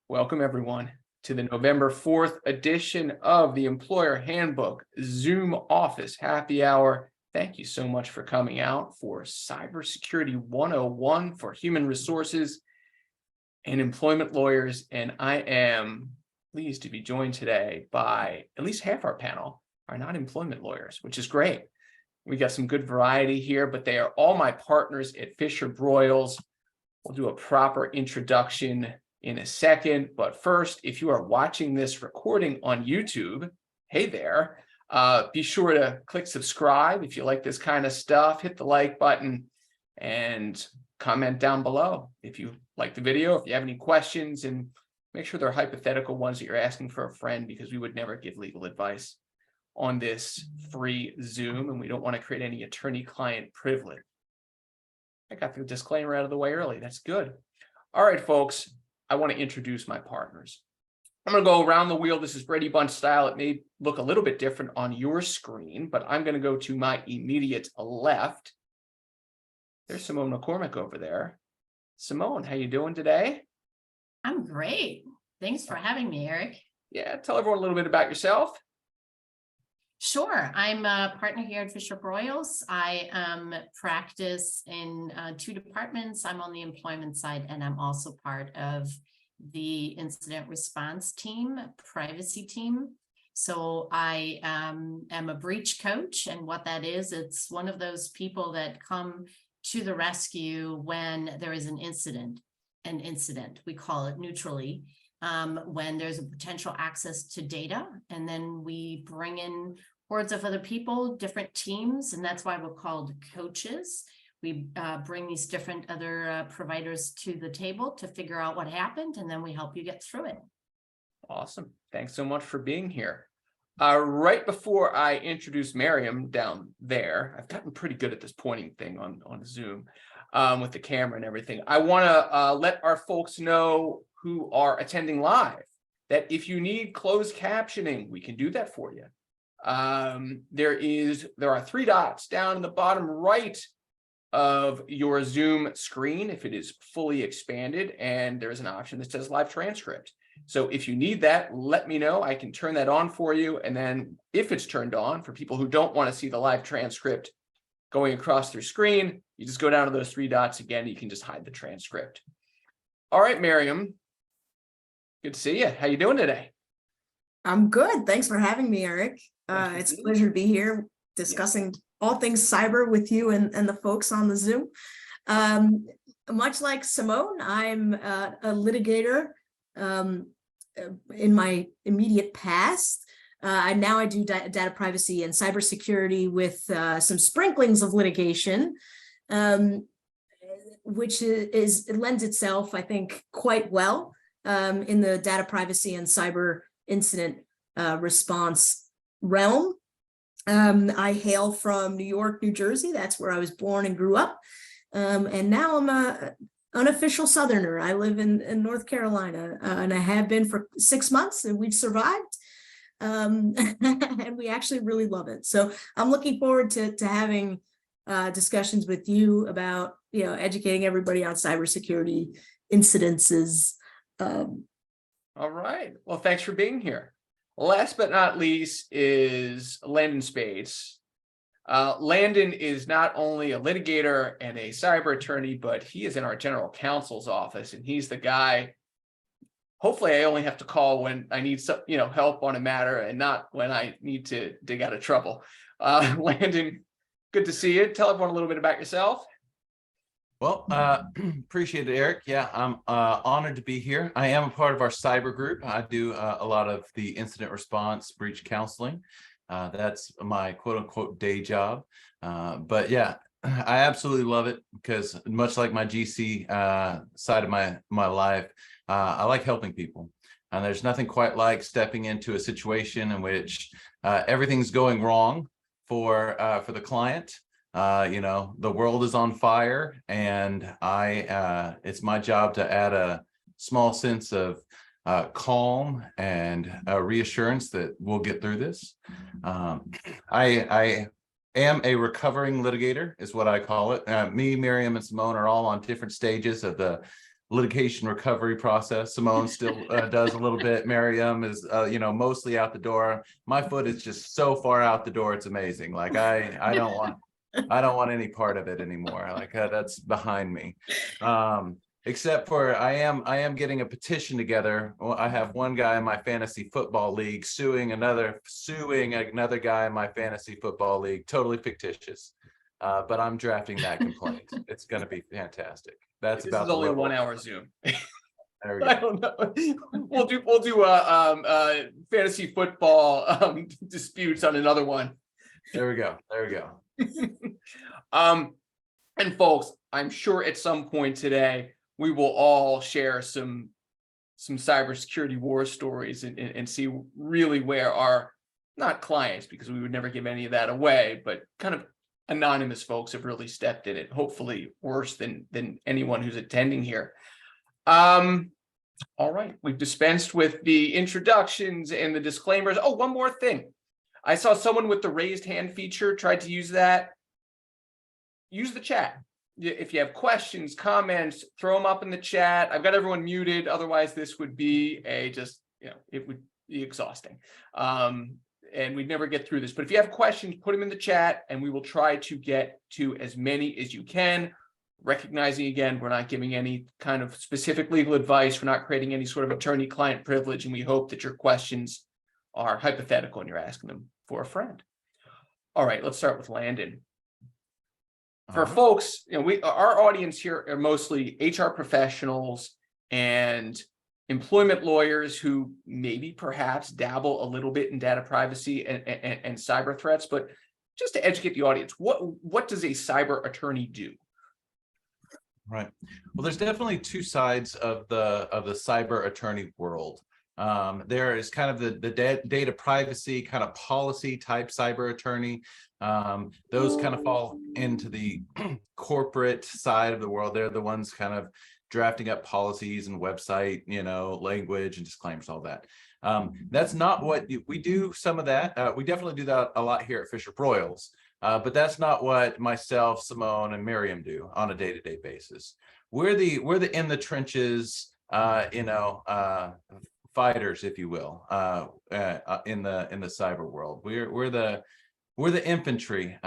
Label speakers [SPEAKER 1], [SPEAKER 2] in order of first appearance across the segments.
[SPEAKER 1] Welcome, everyone, to the November 4th edition of the Employer Handbook Zoom Office Happy Hour. Thank you so much for coming out for Cybersecurity 101 for human resources and employment lawyers. And I am pleased to be joined today by at least half our panel are not employment lawyers, which is great. We got some good variety here, but they are all my partners at FisherBroyles. We'll do a proper introduction in a second, but first, if you are watching this recording on YouTube, hey there, be sure to click subscribe if you like this kind of stuff, hit the like button, and comment down below if you like the video, if you have any questions, and make sure they're hypothetical ones that you're asking for a friend, because we would never give legal advice on this free Zoom, and we don't want to create any attorney-client privilege. I got the disclaimer out of the way early. That's good. All right, folks. I want to introduce my partners. I'm going to go around the wheel. This is Brady Bunch style. It may look a little bit different on your screen, but I'm going to go to my immediate left. There's Simone McCormick over there. Simone, how you doing today?
[SPEAKER 2] I'm great. Thanks for having me, Eric.
[SPEAKER 1] Yeah, tell everyone a little bit about yourself.
[SPEAKER 2] Sure. I'm a partner here at FisherBroyles. I practice in two departments. I'm on the employment side, and I'm also part of the incident response team, privacy team. So I am a breach coach, and what that is, it's one of those people that come to the rescue when there is an incident. We call it neutrally. When there's a potential access to data, and then we bring in hordes of other people, different teams, and that's why we're called coaches. We bring these different other providers to the table to figure out what happened, and then we help you get through it.
[SPEAKER 1] Awesome. Thanks so much for being here. Right before I introduce Maryam down there, I've gotten pretty good at this pointing thing on Zoom with the camera and everything. I want to let our folks know who are attending live that if you need closed captioning, we can do that for you. There are three dots down in the bottom right of your Zoom screen if it is fully expanded, and there's an option that says live transcript. So if you need that, let me know. I can turn that on for you. And then if it's turned on, for people who don't want to see the live transcript going across their screen, you just go down to those three dots again. You can just hide the transcript. All right, Maryam. Good to see you. How you doing today?
[SPEAKER 3] I'm good. Thanks for having me, Eric. It's a pleasure to be here discussing all things cyber with you and the folks on the Zoom. Much like Simone, I'm a litigator in my immediate past. Now I do data privacy and cybersecurity with some sprinklings of litigation, which it lends itself, I think, quite well in the data privacy and cyber incident response realm. I hail from New York, New Jersey. That's where I was born and grew up. And now I'm an unofficial Southerner. I live in North Carolina, and I have been for 6 months, and we've survived. And we actually really love it. So I'm looking forward to having discussions with you about, educating everybody on cybersecurity incidences.
[SPEAKER 1] All right. Well, thanks for being here. Last but not least is Landon Speights. Landon is not only a litigator and a cyber attorney, but he is in our general counsel's office, and he's the guy. Hopefully, I only have to call when I need some, help on a matter, and not when I need to dig out of trouble. Landon, good to see you. Tell everyone a little bit about yourself.
[SPEAKER 4] Well, appreciate it, Eric. Yeah, I'm honored to be here. I am a part of our cyber group. I do a lot of the incident response, breach counseling. That's my quote unquote day job. But yeah, I absolutely love it because much like my GC side of my life, I like helping people. And there's nothing quite like stepping into a situation in which everything's going wrong for the client. The world is on fire, and it's my job to add a small sense of calm and reassurance that we'll get through this. I am a recovering litigator, is what I call it. Me, Maryam, and Simone are all on different stages of the litigation recovery process. Simone still does a little bit. Maryam is, mostly out the door. My foot is just so far out the door. It's amazing. Like I don't want any part of it anymore. Like that's behind me. Except for I am getting a petition together. Well, I have one guy in my fantasy football league suing another guy in my fantasy football league, totally fictitious. But I'm drafting that complaint. It's going to be fantastic. That's
[SPEAKER 1] This
[SPEAKER 4] about
[SPEAKER 1] is
[SPEAKER 4] the
[SPEAKER 1] only a
[SPEAKER 4] level.
[SPEAKER 1] 1 hour Zoom.
[SPEAKER 4] There we
[SPEAKER 1] I
[SPEAKER 4] go.
[SPEAKER 1] don't know. We'll do fantasy football disputes on another one.
[SPEAKER 4] There we go.
[SPEAKER 1] And folks, I'm sure at some point today we will all share some cybersecurity war stories and see really where our, not clients, because we would never give any of that away, but kind of anonymous folks have really stepped in it, hopefully worse than anyone who's attending here. All right, we've dispensed with the introductions and the disclaimers. Oh, one more thing. I saw someone with the raised hand feature tried to use that. Use the chat. If you have questions, comments, throw them up in the chat. I've got everyone muted. Otherwise, this would be it would be exhausting. And we'd never get through this. But if you have questions, put them in the chat and we will try to get to as many as you can. Recognizing, again, we're not giving any kind of specific legal advice. We're not creating any sort of attorney-client privilege. And we hope that your questions are hypothetical and you're asking them for a friend. All right, let's start with Landon. For folks, our audience here are mostly HR professionals and employment lawyers who maybe perhaps dabble a little bit in data privacy and cyber threats. But just to educate the audience, what does a cyber attorney do?
[SPEAKER 4] Right. Well, there's definitely two sides of the cyber attorney world. There is kind of the data privacy kind of policy type cyber attorney. Those kind of fall into the corporate side of the world. They're the ones kind of drafting up policies and website, language and disclaimers, all that. That's not what we do. Some of that, we definitely do that a lot here at FisherBroyles. But that's not what myself, Simone, and Maryam do on a day-to-day basis. We're the in the trenches, fighters, if you will, in the cyber world. We're the infantry.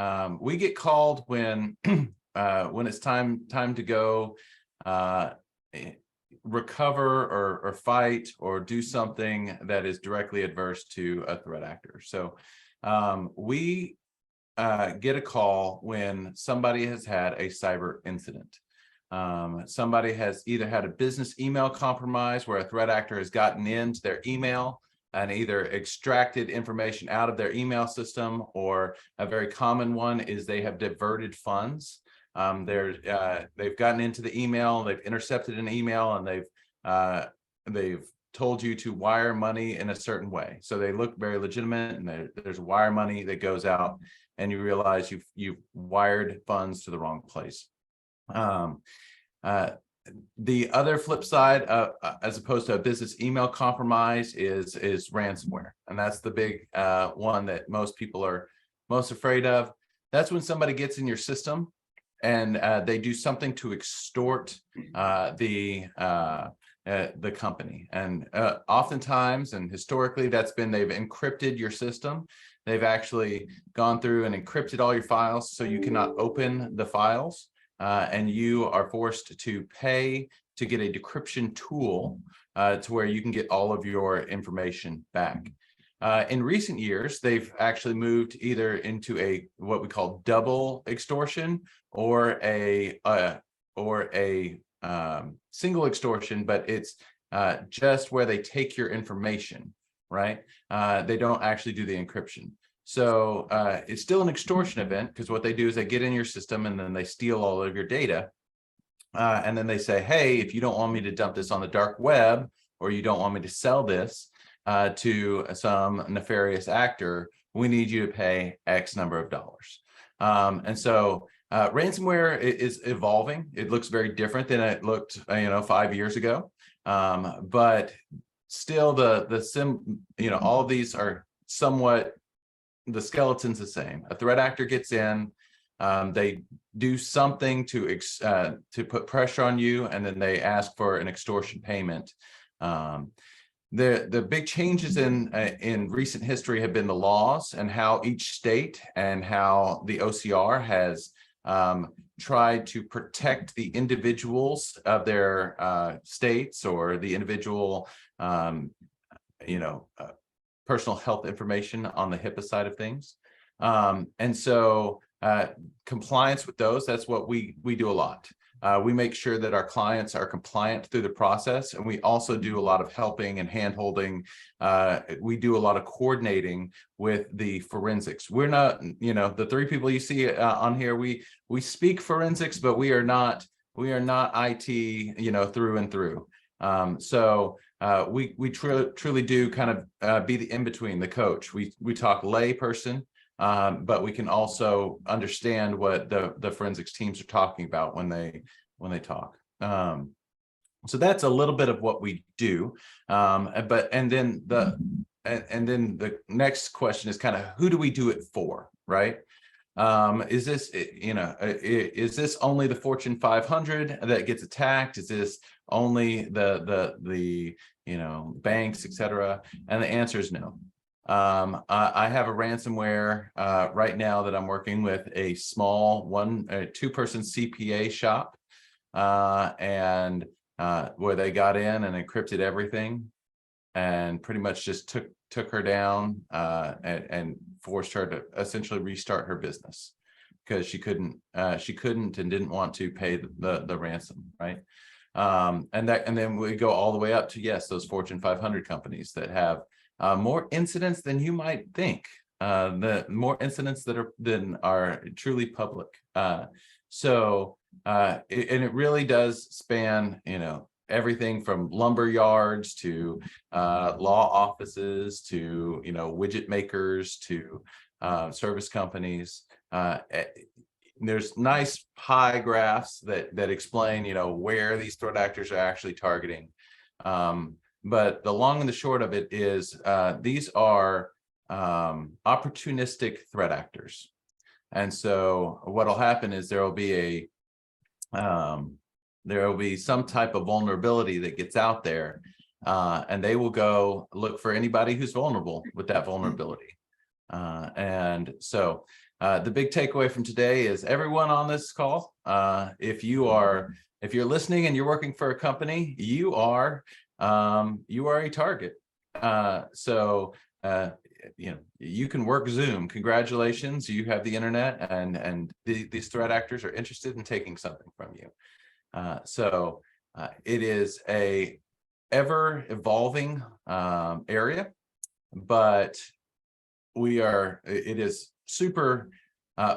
[SPEAKER 4] We get called when it's time to go recover or fight or do something that is directly adverse to a threat actor. So we get a call when somebody has had a cyber incident. Somebody has either had a business email compromise where a threat actor has gotten into their email and either extracted information out of their email system, or a very common one is they have diverted funds. They've gotten into the email, they've intercepted an email, and they've told you to wire money in a certain way. So they look very legitimate, and there's wire money that goes out, and you realize you've wired funds to the wrong place. The other flip side, as opposed to a business email compromise, is ransomware, and that's the big one that most people are most afraid of. That's when somebody gets in your system and they do something to extort the company. And oftentimes, and historically, that's been they've encrypted your system. They've actually gone through and encrypted all your files so you cannot open the files. And you are forced to pay to get a decryption tool to where you can get all of your information back. In recent years, they've actually moved either into what we call double extortion or a single extortion, but it's just where they take your information, right? They don't actually do the encryption. So it's still an extortion event, because what they do is they get in your system and then they steal all of your data. And then they say, hey, if you don't want me to dump this on the dark web, or you don't want me to sell this to some nefarious actor, we need you to pay X number of dollars. And so ransomware is evolving. It looks very different than it looked 5 years ago. But still all of these are somewhat, the skeleton's the same. A threat actor gets in, They do something to put pressure on you, and then they ask for an extortion payment. The big changes in recent history have been the laws and how each state and how the OCR has tried to protect the individuals of their states, or the individual personal health information on the HIPAA side of things. And so compliance with those, that's what we do a lot. We make sure that our clients are compliant through the process, and we also do a lot of helping and hand-holding. We do a lot of coordinating with the forensics. We're not, the three people you see on here, we speak forensics, but we are not IT, through and through. So we truly do kind of be the in-between, the coach. We talk lay person, but we can also understand what the forensics teams are talking about when they talk. So that's a little bit of what we do. And then the next question is kind of, who do we do it for, right? Is this only the Fortune 500 that gets attacked? Is this only the banks, etc.? And the answer is no. I have a ransomware right now that I'm working with, a small two-person CPA shop, and where they got in and encrypted everything and pretty much just took her down and forced her to essentially restart her business because she couldn't and didn't want to pay the ransom, right? And then we go all the way up to, yes, those Fortune 500 companies that have more incidents than you might think, the more incidents than are truly public. So it really does span, everything from lumber yards to law offices to widget makers to service companies. There's nice pie graphs that explain where these threat actors are actually targeting. But the long and the short of it is these are opportunistic threat actors. And so what'll happen is there will be some type of vulnerability that gets out there, and they will go look for anybody who's vulnerable with that vulnerability. And so the big takeaway from today is, everyone on this call, if you're listening and you're working for a company, you are a target. So you can work Zoom. Congratulations, you have the internet, and these threat actors are interested in taking something from you. So it is a ever evolving area, but it is super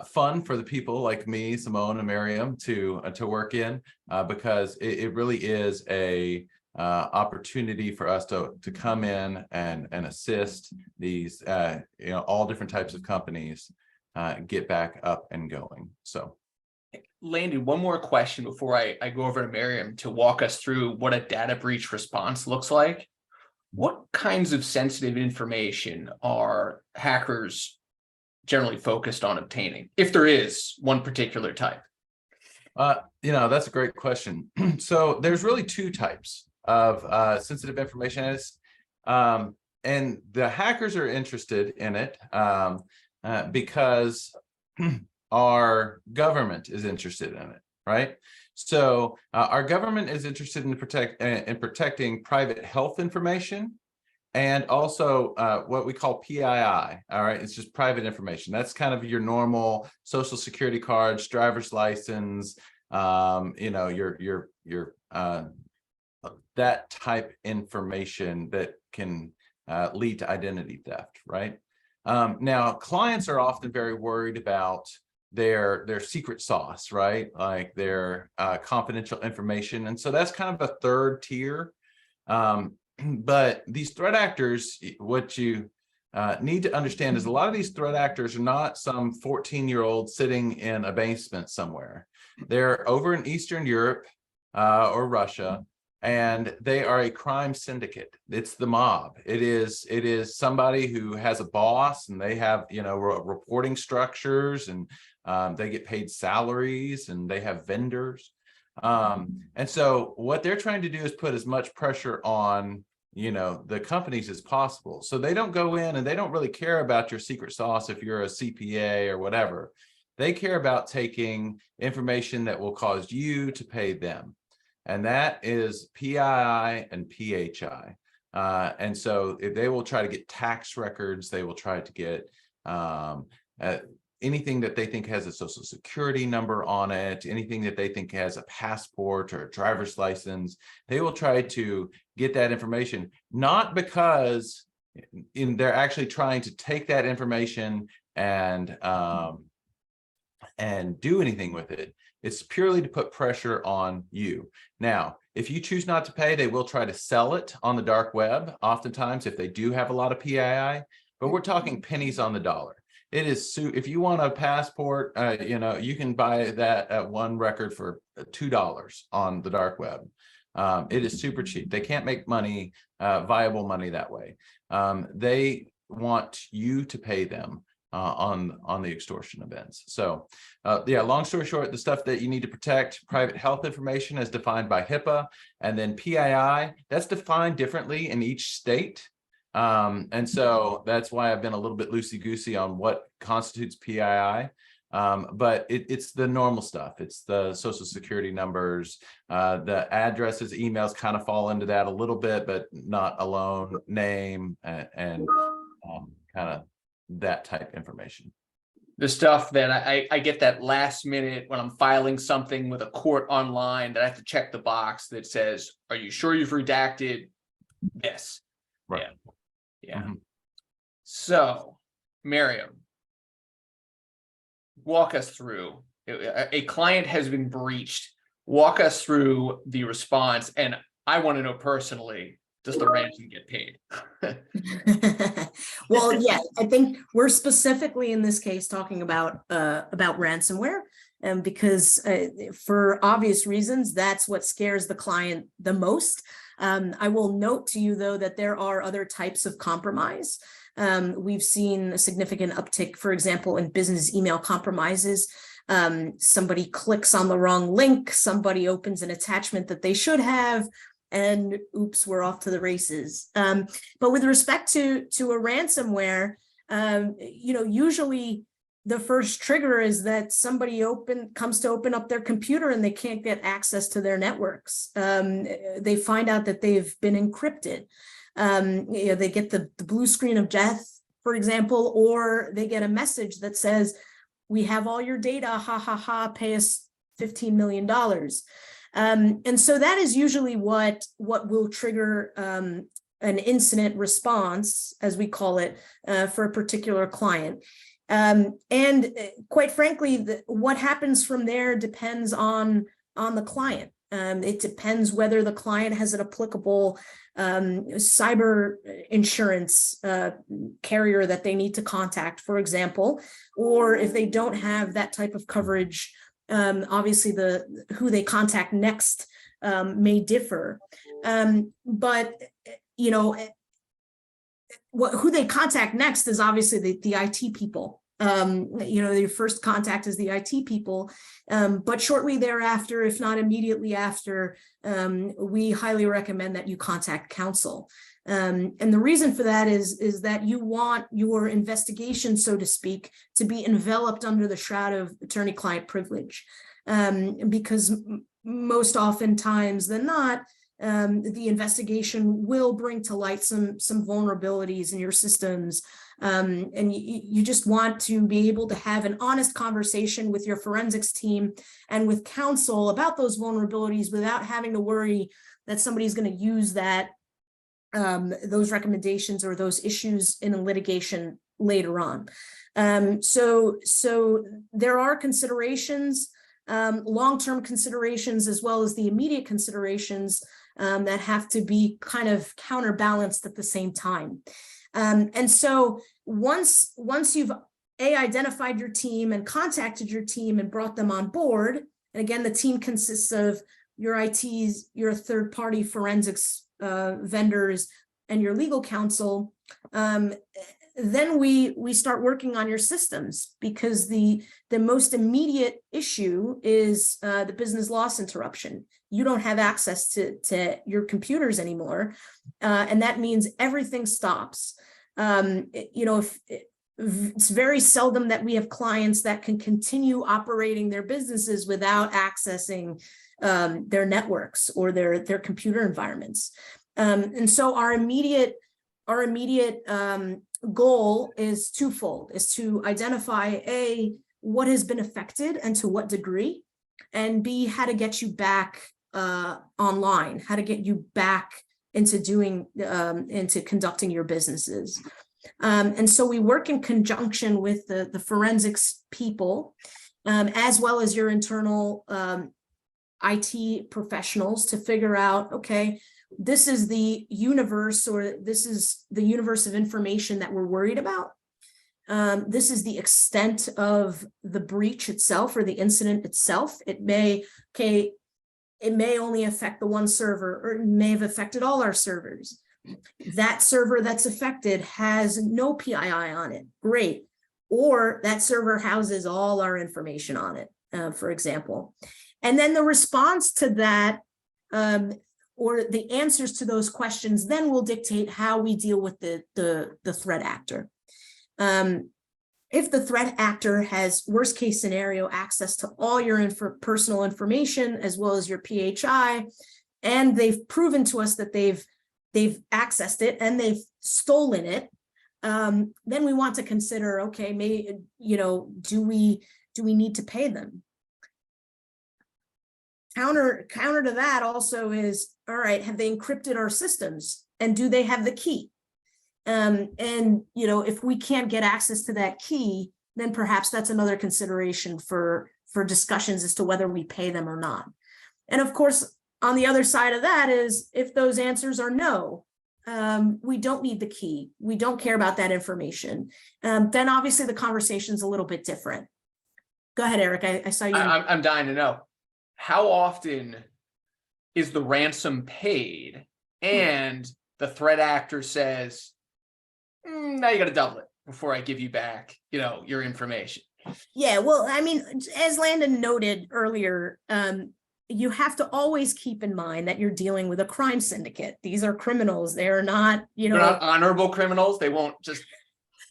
[SPEAKER 4] fun for the people like me, Simone and Maryam, to work in, because it really is a opportunity for us to come in and assist these all different types of companies get back up and going. So
[SPEAKER 1] Landon, one more question before I go over to Maryam to walk us through what a data breach response looks like. What kinds of sensitive information are hackers generally focused on obtaining, if there is one particular type?
[SPEAKER 4] That's a great question. So there's really two types of sensitive information, and the hackers are interested in it because our government is interested in it, right? So our government is interested in protecting private health information, and also what we call PII. All right, it's just private information. That's kind of your normal social security cards, driver's license, your that type information that can lead to identity theft, right? Now, clients are often very worried about their secret sauce, right? Like their confidential information. And so that's kind of a third tier. But these threat actors, what you need to understand is a lot of these threat actors are not some 14-year-old sitting in a basement somewhere. They're over in Eastern Europe or Russia, and they are a crime syndicate. It's the mob. It is somebody who has a boss, and they have, you know, reporting structures, and they get paid salaries, and they have vendors. And so what they're trying to do is put as much pressure on, you know, the companies as possible. So they don't go in and they don't really care about your secret sauce if you're a CPA or whatever. They care about taking information that will cause you to pay them. And that is PII and PHI. And so if they will try to get tax records, they will try to get anything that they think has a social security number on it, anything that they think has a passport or a driver's license, they will try to get that information, not because they're actually trying to take that information and do anything with it. It's purely to put pressure on you. Now, if you choose not to pay, they will try to sell it on the dark web, oftentimes if they do have a lot of PII, but we're talking pennies on the dollar. It is, if you want a passport, you know, you can buy that at one record for $2 on the dark web. It is super cheap. They can't make money, viable money that way. They want you to pay them on the extortion events. So yeah, long story short, the stuff that you need to protect, private health information is defined by HIPAA, and then PII, that's defined differently in each state. And so that's why I've been a little bit loosey-goosey on what constitutes PII. But it's the normal stuff. It's the social security numbers, the addresses, emails kind of fall into that a little bit, but not alone, name, and kind of that type information.
[SPEAKER 1] The stuff that I get that last minute when I'm filing something with a court online that I have to check the box that says, are you sure you've redacted this?
[SPEAKER 4] Right.
[SPEAKER 1] Yeah.
[SPEAKER 4] Mm-hmm.
[SPEAKER 1] So, Maryam, walk us through. A client has been breached. Walk us through the response. And I want to know personally, does the ransom get paid?
[SPEAKER 3] Well, yeah, I think we're specifically in this case talking about ransomware, and because for obvious reasons, that's what scares the client the most. I will note to you, though, that there are other types of compromise. We've seen a significant uptick, for example, in business email compromises. Somebody clicks on the wrong link, somebody opens an attachment that they should have, and oops, we're off to the races. But with respect to a ransomware, you know, usually the first trigger is that somebody comes to open up their computer and they can't get access to their networks. They find out that they've been encrypted. You know, they get the blue screen of death, for example, or they get a message that says, we have all your data, ha, ha, ha, pay us $15 million. And so that is usually what will trigger an incident response, as we call it, for a particular client. And quite frankly, what happens from there depends on the client. It depends whether the client has an applicable cyber insurance carrier that they need to contact, for example, or if they don't have that type of coverage, obviously who they contact next may differ. But, you know, who they contact next is obviously the IT people. You know, your first contact is the IT people, but shortly thereafter, if not immediately after, we highly recommend that you contact counsel. And the reason for that is that you want your investigation, so to speak, to be enveloped under the shroud of attorney-client privilege, because most oftentimes than not, the investigation will bring to light some vulnerabilities in your systems. And you just want to be able to have an honest conversation with your forensics team and with counsel about those vulnerabilities without having to worry that somebody's going to use those recommendations or those issues in a litigation later on. So there are considerations, long-term considerations, as well as the immediate considerations that have to be kind of counterbalanced at the same time. And so once you've identified your team and contacted your team and brought them on board, and again, the team consists of your ITs, your third-party forensics vendors, and your legal counsel, then we start working on your systems, because the most immediate issue is the business loss interruption. You don't have access to your computers anymore, and that means everything stops. It's very seldom that we have clients that can continue operating their businesses without accessing their networks or their computer environments. And so our immediate goal is twofold: is to identify A, what has been affected and to what degree, and B, how to get you back online, how to get you back into into conducting your businesses. And so we work in conjunction with the forensics people, as well as your internal IT professionals, to figure out, okay, this is the universe, or this is the universe of information that we're worried about. This is the extent of the breach itself or the incident itself. It may only affect the one server, or it may have affected all our servers. That server that's affected has no PII on it. Great. Or that server houses all our information on it, for example. And then the response to that, or the answers to those questions, then will dictate how we deal with the threat actor. If the threat actor has, worst case scenario, access to all your personal information as well as your PHI, and they've proven to us that they've accessed it and they've stolen it, then we want to consider, okay, do we need to pay them? Counter to that also is, all right, have they encrypted our systems, and do they have the key? And if we can't get access to that key, then perhaps that's another consideration for discussions as to whether we pay them or not. And of course, on the other side of that is, if those answers are no, we don't need the key, we don't care about that information, then obviously the conversation's a little bit different. Go ahead, Eric. I saw you.
[SPEAKER 1] I'm dying to know, how often is the ransom paid and the threat actor says, now you got to double it before I give you back, your information?
[SPEAKER 3] Yeah, well, I mean, as Landon noted earlier, you have to always keep in mind that you're dealing with a crime syndicate. These are criminals. They are not,
[SPEAKER 1] They're not honorable criminals. They won't just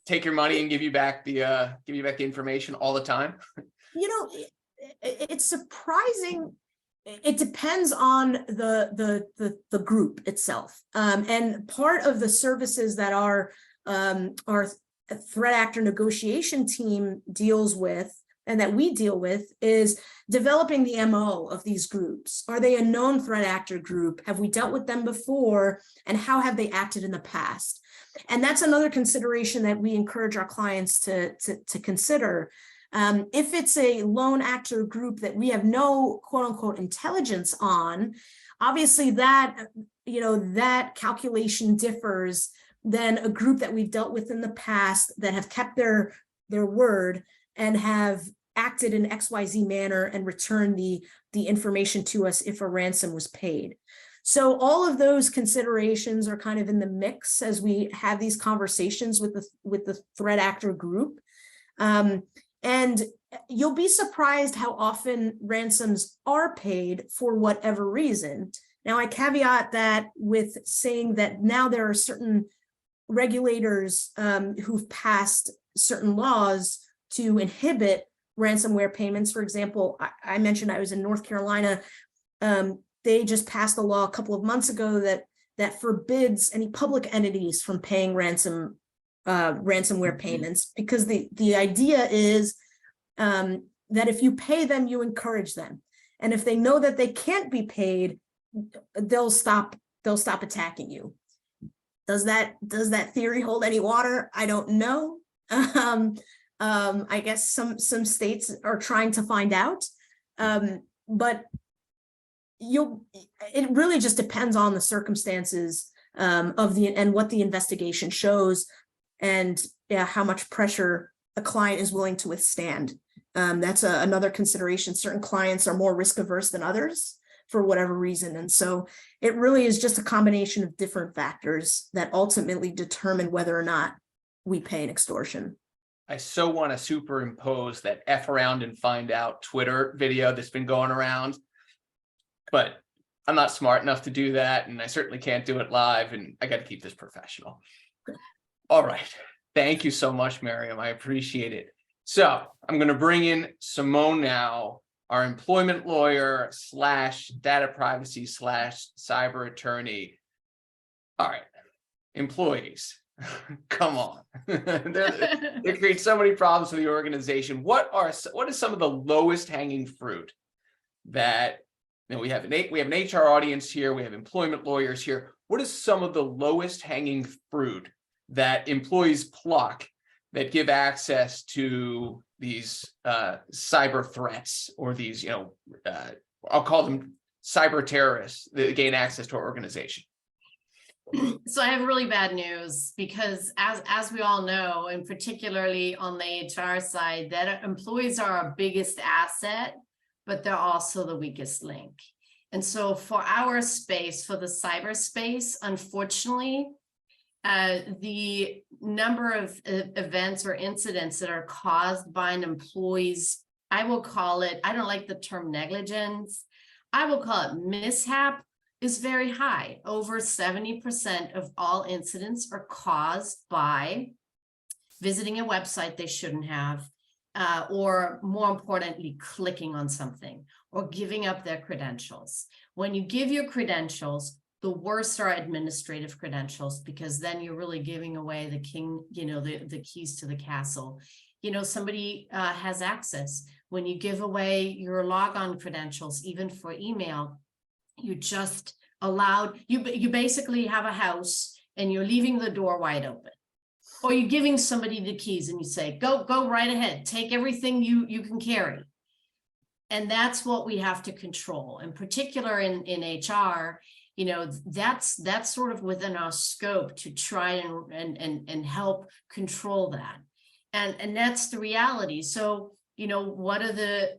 [SPEAKER 1] take your money and give you back the information all the time.
[SPEAKER 3] It's surprising. It depends on the group itself. And part of the services that our threat actor negotiation team deals with, and that we deal with, is developing the MO of these groups. Are they a known threat actor group? Have we dealt with them before? And how have they acted in the past? And that's another consideration that we encourage our clients to consider. If it's a lone actor group that we have no quote unquote intelligence on, obviously that calculation differs than a group that we've dealt with in the past that have kept their word and have acted in XYZ manner and returned the information to us if a ransom was paid. So all of those considerations are kind of in the mix as we have these conversations with the threat actor group. And you'll be surprised how often ransoms are paid for whatever reason. Now, I caveat that with saying that now there are certain regulators who've passed certain laws to inhibit ransomware payments. For example, I mentioned I was in North Carolina. They just passed a law a couple of months ago that forbids any public entities from paying ransomware payments, because the idea is that if you pay them, you encourage them, and if they know that they can't be paid, they'll stop attacking you. Does that theory hold any water? I don't know. I guess some states are trying to find out, but it really just depends on the circumstances and what the investigation shows, and how much pressure a client is willing to withstand. That's another consideration. Certain clients are more risk averse than others. for whatever reason. And so it really is just a combination of different factors that ultimately determine whether or not we pay an extortion.
[SPEAKER 1] I so want to superimpose that F around and find out Twitter video that's been going around, but I'm not smart enough to do that, and I certainly can't do it live, and I got to keep this professional. All right. Thank you so much, Maryam. I appreciate it. So I'm going to bring in Simone now, our employment lawyer / data privacy / cyber attorney. All right. Employees, come on. They create so many problems for the organization. What is some of the lowest hanging fruit that, you know, we have an HR audience here, we have employment lawyers here. What is some of the lowest hanging fruit that employees pluck that give access to these cyber threats, or these, I'll call them cyber terrorists that gain access to our organization?
[SPEAKER 2] So I have really bad news, because as we all know, and particularly on the HR side, that employees are our biggest asset, but they're also the weakest link. And so for our space, for the cyberspace, unfortunately, the number of events or incidents that are caused by an employee's, I will call it, I don't like the term negligence, I will call it mishap, is very high. Over 70% of all incidents are caused by visiting a website they shouldn't have, or more importantly, clicking on something or giving up their credentials. When you give your credentials, the worst are administrative credentials, because then you're really giving away the king, the keys to the castle. Somebody has access. When you give away your logon credentials, even for email, you just allowed, you basically have a house and you're leaving the door wide open, or you're giving somebody the keys and you say, go right ahead, take everything you can carry. And that's what we have to control. In particular in HR, that's sort of within our scope to try and help control that. And that's the reality. So, what are the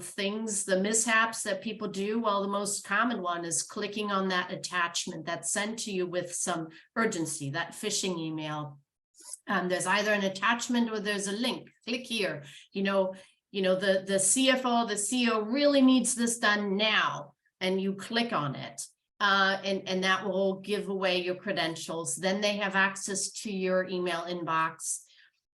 [SPEAKER 2] things, the mishaps that people do? Well, the most common one is clicking on that attachment that's sent to you with some urgency, that phishing email. There's either an attachment or there's a link. Click here. The CFO, the CEO really needs this done now, and you click on it. And that will give away your credentials. Then they have access to your email inbox.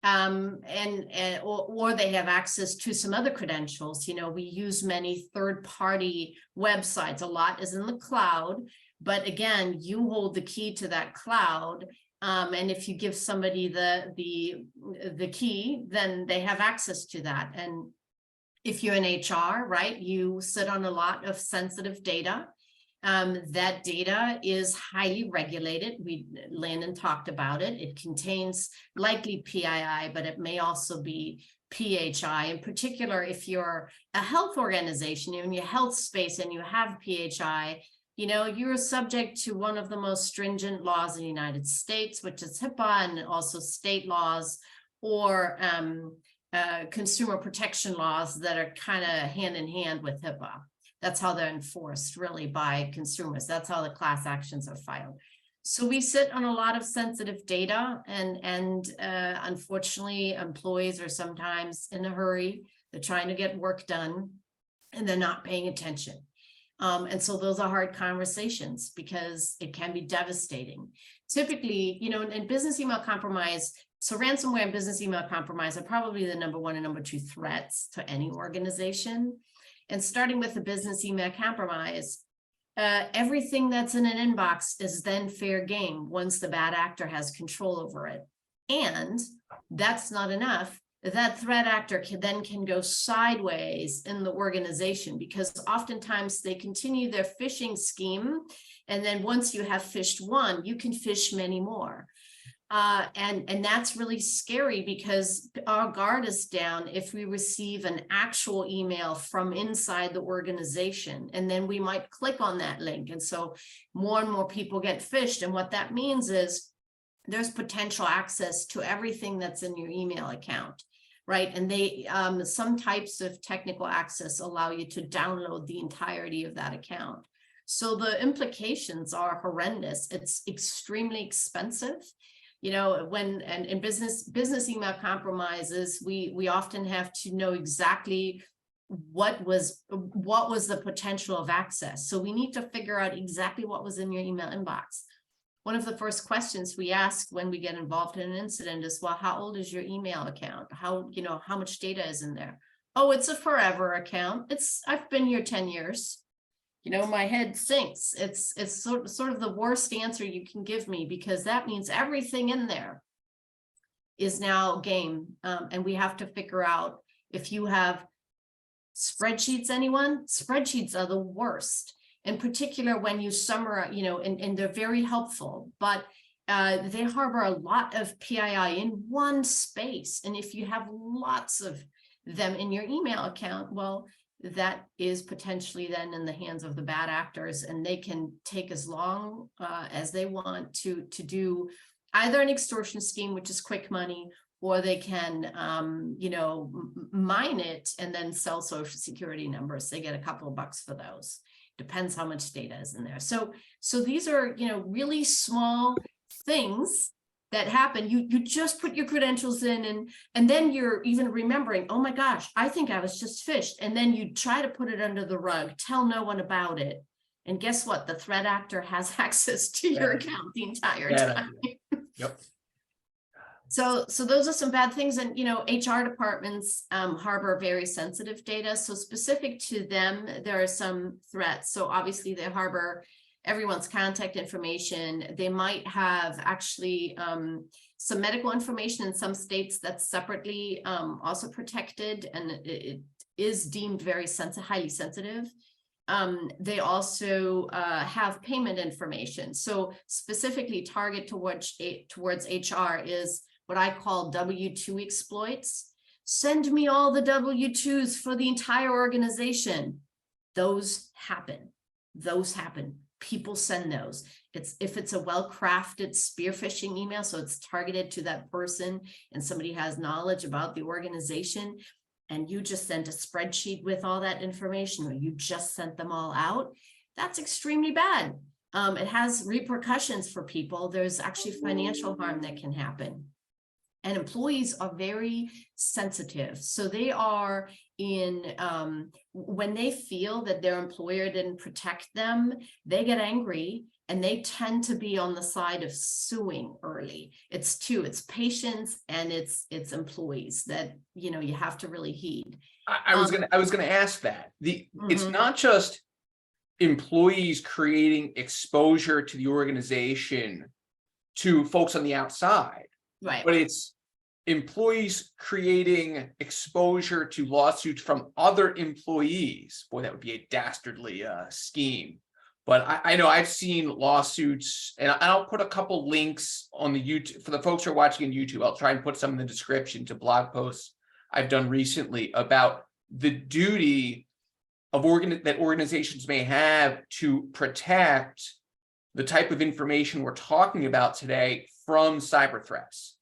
[SPEAKER 2] Or they have access to some other credentials. We use many third-party websites. A lot is in the cloud, but again, you hold the key to that cloud. And if you give somebody the key, then they have access to that. And if you're in HR, right, you sit on a lot of sensitive data. That data is highly regulated. Landon talked about it. It contains likely PII, but it may also be PHI. In particular, if you're a health organization, in your health space and you have PHI, you're subject to one of the most stringent laws in the United States, which is HIPAA, and also state laws or consumer protection laws that are kind of hand in hand with HIPAA. That's how they're enforced, really, by consumers. That's how the class actions are filed. So we sit on a lot of sensitive data, and unfortunately, employees are sometimes in a hurry. They're trying to get work done, and they're not paying attention. And so those are hard conversations, because it can be devastating. Typically, in business email compromise, so ransomware and business email compromise are probably the number one and number two threats to any organization. And starting with the business email compromise, everything that's in an inbox is then fair game once the bad actor has control over it. And that's not enough. That threat actor can go sideways in the organization, because oftentimes they continue their phishing scheme. And then once you have phished one, you can phish many more. And that's really scary, because our guard is down if we receive an actual email from inside the organization, and then we might click on that link. And so more and more people get phished. And what that means is there's potential access to everything that's in your email account. right? And they, some types of technical access allow you to download the entirety of that account. So the implications are horrendous. It's extremely expensive. You know, when, and in business email compromises, we often have to know exactly what was the potential of access. So we need to figure out exactly what was in your email inbox. One of the first questions we ask when we get involved in an incident is, well, how old is your email account? How much data is in there? Oh, it's a forever account. I've been here 10 years. You know, my head sinks. It's sort of the worst answer you can give me, because that means everything in there is now game. And we have to figure out if you have spreadsheets, anyone? Spreadsheets are the worst. In particular, when you summarize, you know, and they're very helpful, but they harbor a lot of PII in one space. And if you have lots of them in your email account, well, that is potentially then in the hands of the bad actors, and they can take as long as they want to do either an extortion scheme, which is quick money, or they can, you know, mine it and then sell social security numbers. They get a couple of bucks for those. Depends how much data is in there. So these are, you know, really small things that happen. You just put your credentials in, and then you're even remembering, oh my gosh, I think I was just phished. And then you try to put it under the rug, tell no one about it. And guess what? The threat actor has access to your account the entire time.
[SPEAKER 1] Yep.
[SPEAKER 2] So those are some bad things. And, you know, HR departments harbor very sensitive data. So specific to them, there are some threats. So obviously they harbor everyone's contact information. They might have actually some medical information in some states that's separately also protected, and it is deemed very highly sensitive. They also have payment information. So specifically target towards HR is what I call W-2 exploits. Send me all the W-2s for the entire organization. Those happen. People send those. If it's a well-crafted spear phishing email, so it's targeted to that person and somebody has knowledge about the organization, and you just sent a spreadsheet with all that information, or you just sent them all out, that's extremely bad. It has repercussions for people. There's actually financial harm that can happen. And employees are very sensitive. So they are when they feel that their employer didn't protect them, they get angry and they tend to be on the side of suing early. It's patients and it's employees that, you know, you have to really heed.
[SPEAKER 1] I was gonna ask that. It's not just employees creating exposure to the organization to folks on the outside.
[SPEAKER 2] Right.
[SPEAKER 1] But it's employees creating exposure to lawsuits from other employees. Boy, that would be a dastardly scheme. But I know I've seen lawsuits, and I'll put a couple links on the YouTube for the folks who are watching on YouTube. I'll try and put some in the description to blog posts I've done recently about the duty of that organizations may have to protect the type of information we're talking about today from cyber threats.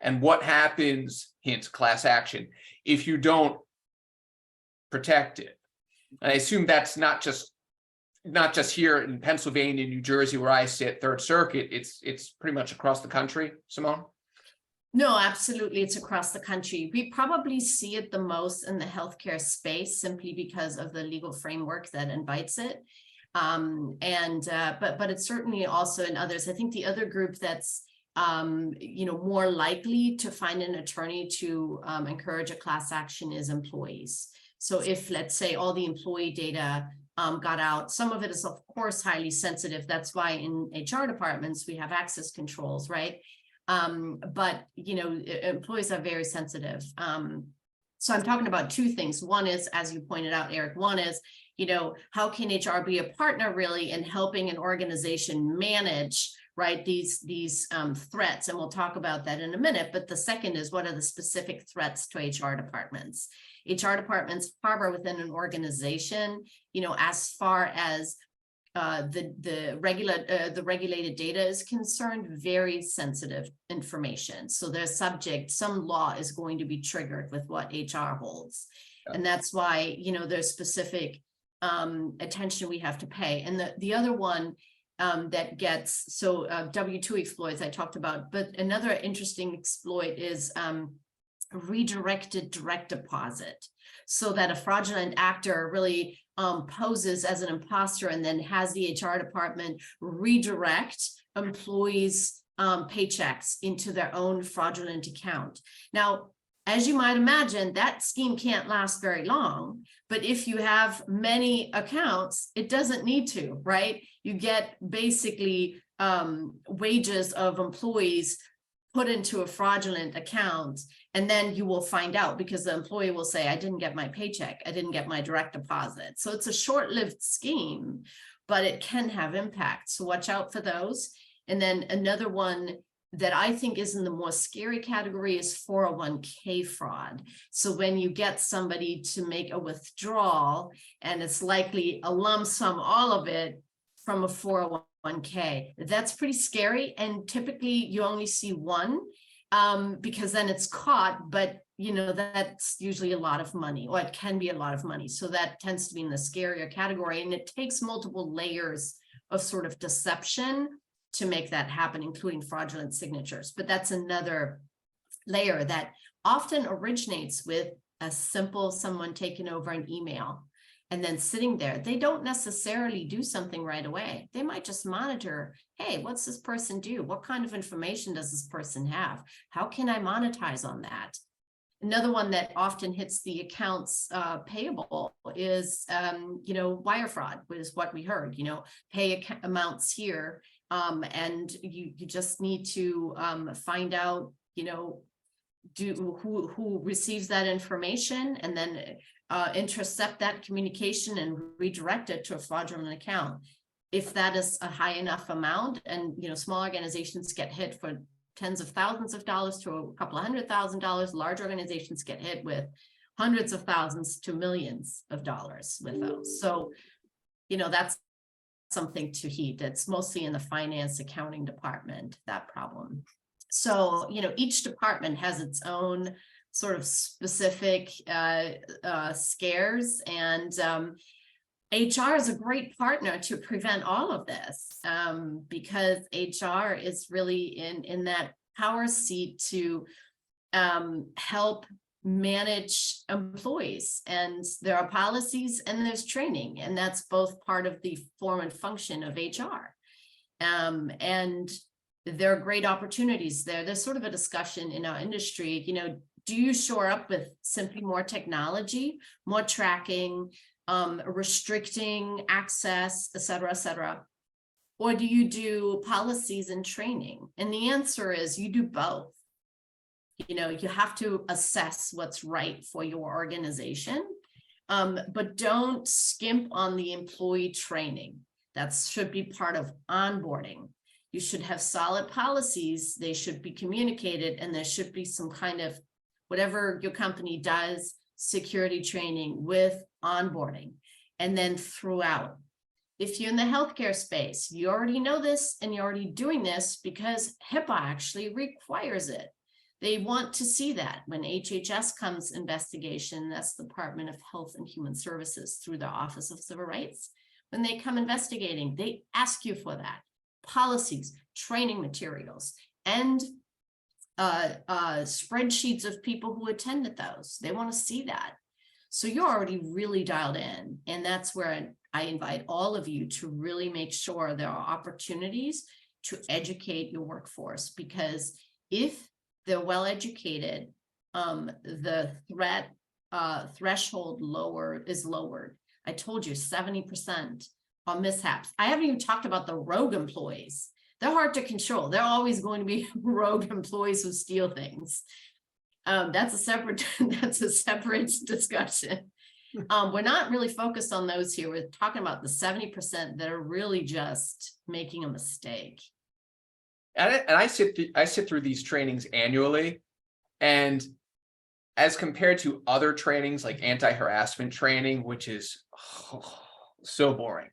[SPEAKER 1] And what happens, hint, class action, if you don't protect it. And I assume that's not just here in Pennsylvania, New Jersey, where I sit, Third Circuit. It's pretty much across the country, Simone?
[SPEAKER 2] No, absolutely. It's across the country. We probably see it the most in the healthcare space, simply because of the legal framework that invites it. But it's certainly also in others. I think the other group that's you know, more likely to find an attorney to encourage a class action is employees. So if, let's say, all the employee data got out, some of it is of course highly sensitive. That's why in HR departments we have access controls, right? But you know, employees are very sensitive. So I'm talking about two things. One is, as you pointed out, Eric, one is, you know, how can HR be a partner really in helping an organization manage, right, these threats? And we'll talk about that in a minute. But the second is, what are the specific threats to HR departments? HR departments harbor within an organization, you know, as far as the regulated data is concerned, very sensitive information. So some law is going to be triggered with what HR holds.
[SPEAKER 1] Yeah.
[SPEAKER 2] And that's why, there's specific attention we have to pay. And the other one that gets, W-2 exploits I talked about, but another interesting exploit is redirected direct deposit, so that a fraudulent actor really poses as an imposter and then has the HR department redirect employees' paychecks into their own fraudulent account. Now, as you might imagine, that scheme can't last very long, but if you have many accounts, it doesn't need to, right? You get basically wages of employees put into a fraudulent account, and then you will find out because the employee will say, I didn't get my paycheck, I didn't get my direct deposit. So it's a short-lived scheme, but it can have impact. So watch out for those. And then another one that I think is in the more scary category is 401k fraud. So when you get somebody to make a withdrawal, and it's likely a lump sum, all of it from a 401k, that's pretty scary. And typically you only see one because then it's caught, but that's usually a lot of money, or it can be a lot of money. So that tends to be in the scarier category, and it takes multiple layers of sort of deception to make that happen, including fraudulent signatures. But that's another layer that often originates with a simple someone taking over an email and then sitting there. They don't necessarily do something right away. They might just monitor, hey, what's this person do? What kind of information does this person have? How can I monetize on that? Another one that often hits the accounts payable is, wire fraud, which is what we heard, pay amounts here. And you just need to find out, who receives that information, and then intercept that communication and redirect it to a fraudulent account. If that is a high enough amount, and small organizations get hit for tens of thousands of dollars to a couple of $100,000, large organizations get hit with hundreds of thousands to millions of dollars with those. So, that's something to heed. It's mostly in the finance accounting department, that problem. So, each department has its own sort of specific scares, and HR is a great partner to prevent all of this, because HR is really in that power seat to help manage employees, and there are policies and there's training, and that's both part of the form and function of HR. And there are great opportunities there. There's sort of a discussion in our industry, do you shore up with simply more technology, more tracking, restricting access, et cetera, or do you do policies and training? And the answer is you do both. You have to assess what's right for your organization, but don't skimp on the employee training. That should be part of onboarding. You should have solid policies. They should be communicated, and there should be some kind of, whatever your company does, security training with onboarding, and then throughout. If you're in the healthcare space, you already know this, and you're already doing this because HIPAA actually requires it. They want to see that when HHS comes investigation, that's the Department of Health and Human Services through the Office of Civil Rights. When they come investigating, they ask you for that. Policies, training materials, and spreadsheets of people who attended those. They want to see that. So you're already really dialed in. And that's where I invite all of you to really make sure there are opportunities to educate your workforce, because if they're well educated, the threat threshold is lowered. I told you 70% on mishaps. I haven't even talked about the rogue employees. They're hard to control. They're always going to be rogue employees who steal things. That's a separate discussion. We're not really focused on those here. We're talking about the 70% that are really just making a mistake.
[SPEAKER 1] And I sit through these trainings annually, and as compared to other trainings like anti-harassment training, which is so boring,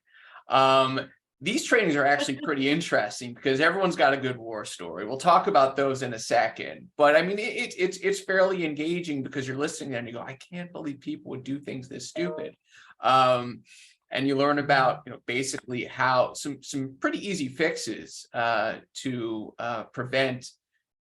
[SPEAKER 1] These trainings are actually pretty interesting because everyone's got a good war story. We'll talk about those in a second, but I mean, it's fairly engaging because you're listening and you go, I can't believe people would do things this stupid. And you learn about, basically how some pretty easy fixes to prevent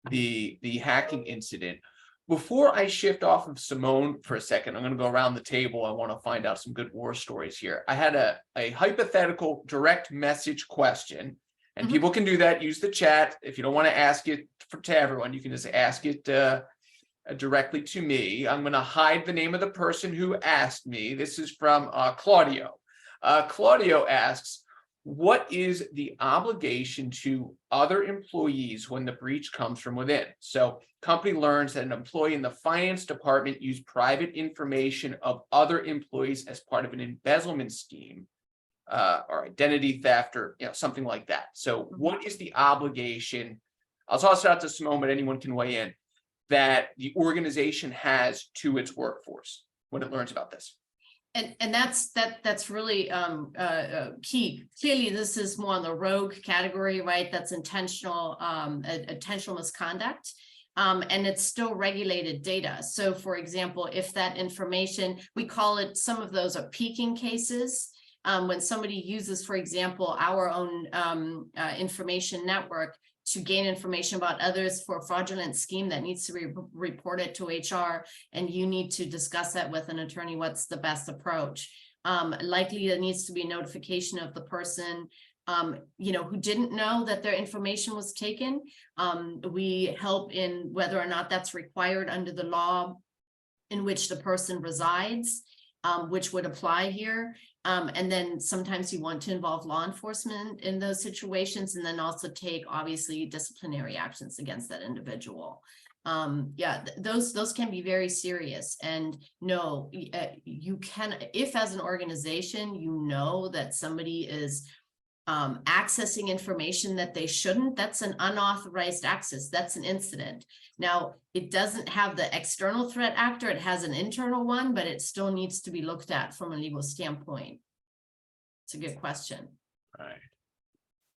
[SPEAKER 1] the hacking incident. Before I shift off of Simone for a second, I'm going to go around the table. I want to find out some good war stories here. I had a hypothetical direct message question, and people can do that. Use the chat. If you don't want to ask it to everyone, you can just ask it directly to me. I'm going to hide the name of the person who asked me. This is from Claudio. Claudio asks, what is the obligation to other employees when the breach comes from within? So company learns that an employee in the finance department used private information of other employees as part of an embezzlement scheme or identity theft or something like that. So what is the obligation? I'll toss it out to Simone, but anyone can weigh in, that the organization has to its workforce when it learns about this.
[SPEAKER 2] And that's really key. Clearly, this is more on the rogue category, right? That's intentional misconduct. And it's still regulated data. So for example, if that information, we call it, some of those are peaking cases. When somebody uses, for example, our own information network to gain information about others for a fraudulent scheme that needs to be reported to HR, and you need to discuss that with an attorney, what's the best approach. Likely there needs to be notification of the person who didn't know that their information was taken. We help in whether or not that's required under the law in which the person resides, which would apply here. And then sometimes you want to involve law enforcement in those situations, and then also take obviously disciplinary actions against that individual. Those can be very serious. And no, you can, if as an organization, that somebody is accessing information that they shouldn't, that's an unauthorized access. That's an incident. Now, it doesn't have the external threat actor, it has an internal one, but it still needs to be looked at from a legal standpoint. It's a good question.
[SPEAKER 1] All right.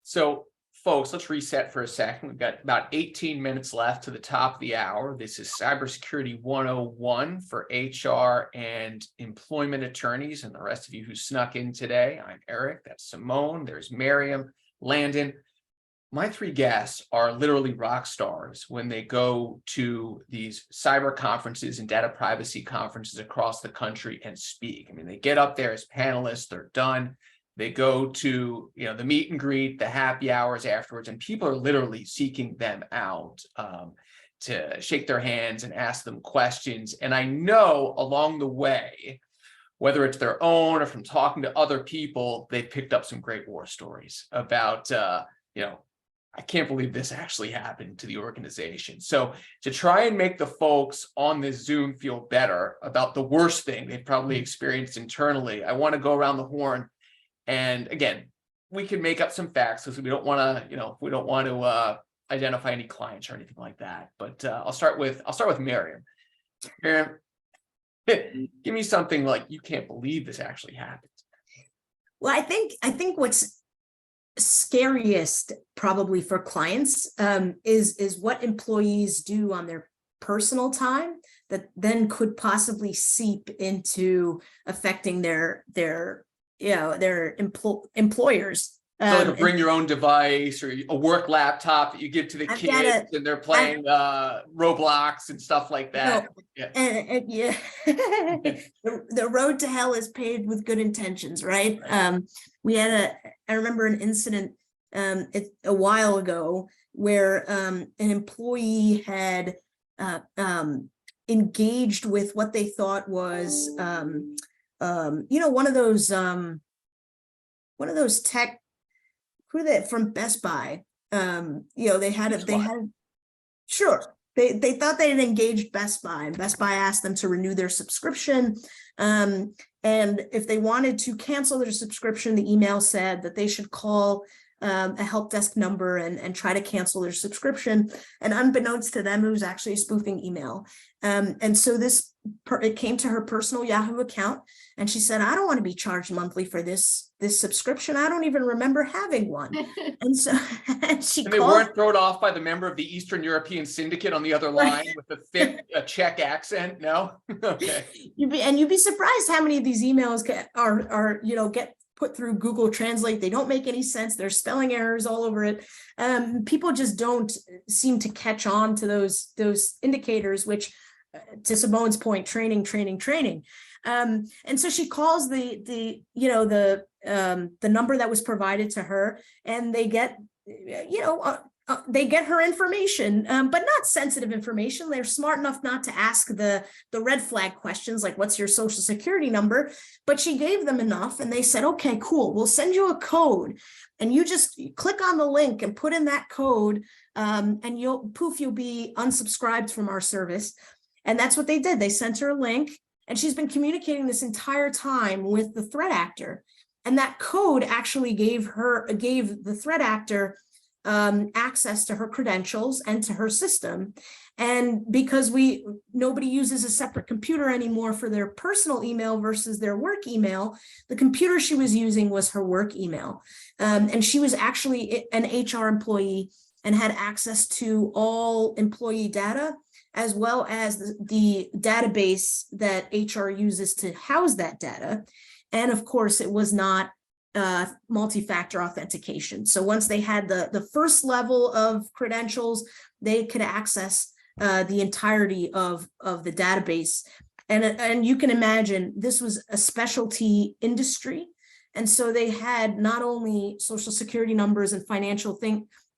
[SPEAKER 1] So folks, let's reset for a second. We've got about 18 minutes left to the top of the hour. This is Cybersecurity 101 for HR and employment attorneys and the rest of you who snuck in today. I'm Eric, that's Simone, there's Maryam, Landon. My three guests are literally rock stars when they go to these cyber conferences and data privacy conferences across the country and speak. I mean, they get up there as panelists, they're done. They go to, the meet and greet, the happy hours afterwards, and people are literally seeking them out to shake their hands and ask them questions. And I know along the way, whether it's their own or from talking to other people, they've picked up some great war stories about, I can't believe this actually happened to the organization. So to try and make the folks on this Zoom feel better about the worst thing they've probably experienced internally, I want to go around the horn. And again, we can make up some facts because we don't want to, identify any clients or anything like that. But I'll start with Maryam. Maryam, give me something like you can't believe this actually happened.
[SPEAKER 3] Well, I think what's scariest probably for clients is what employees do on their personal time that then could possibly seep into affecting their employers.
[SPEAKER 1] So to bring your own device or a work laptop that you give to the kids and they're playing Roblox and stuff like that.
[SPEAKER 3] The road to hell is paved with good intentions, right? I remember an incident a while ago where an employee had engaged with what they thought was one of those tech, from Best Buy, they thought they had engaged Best Buy, and Best Buy asked them to renew their subscription. And if they wanted to cancel their subscription, the email said that they should call a help desk number and try to cancel their subscription. And unbeknownst to them, it was actually a spoofing email. And so it came to her personal Yahoo account, and she said, I don't want to be charged monthly for this subscription. I don't even remember having one. And so and
[SPEAKER 1] they weren't thrown off by the member of the Eastern European Syndicate on the other line with the thick Czech accent. No. Okay.
[SPEAKER 3] You'd be surprised how many of these emails get put through Google Translate. They don't make any sense. There's spelling errors all over it. People just don't seem to catch on to those indicators, which, to Simone's point, training. And so she calls the number that was provided to her, and they get her information, but not sensitive information. They're smart enough not to ask the red flag questions like, what's your social security number? But she gave them enough, and they said, okay, cool, we'll send you a code, and you just click on the link and put in that code, and you'll be unsubscribed from our service. And that's what they did. They sent her a link, and she's been communicating this entire time with the threat actor. And that code actually gave the threat actor access to her credentials and to her system. And because nobody uses a separate computer anymore for their personal email versus their work email, the computer she was using was her work email. And she was actually an HR employee and had access to all employee data, as well as the database that HR uses to house that data. And of course, it was not multi-factor authentication. So once they had the first level of credentials, they could access the entirety of the database. And you can imagine this was a specialty industry. And so they had not only social security numbers and financial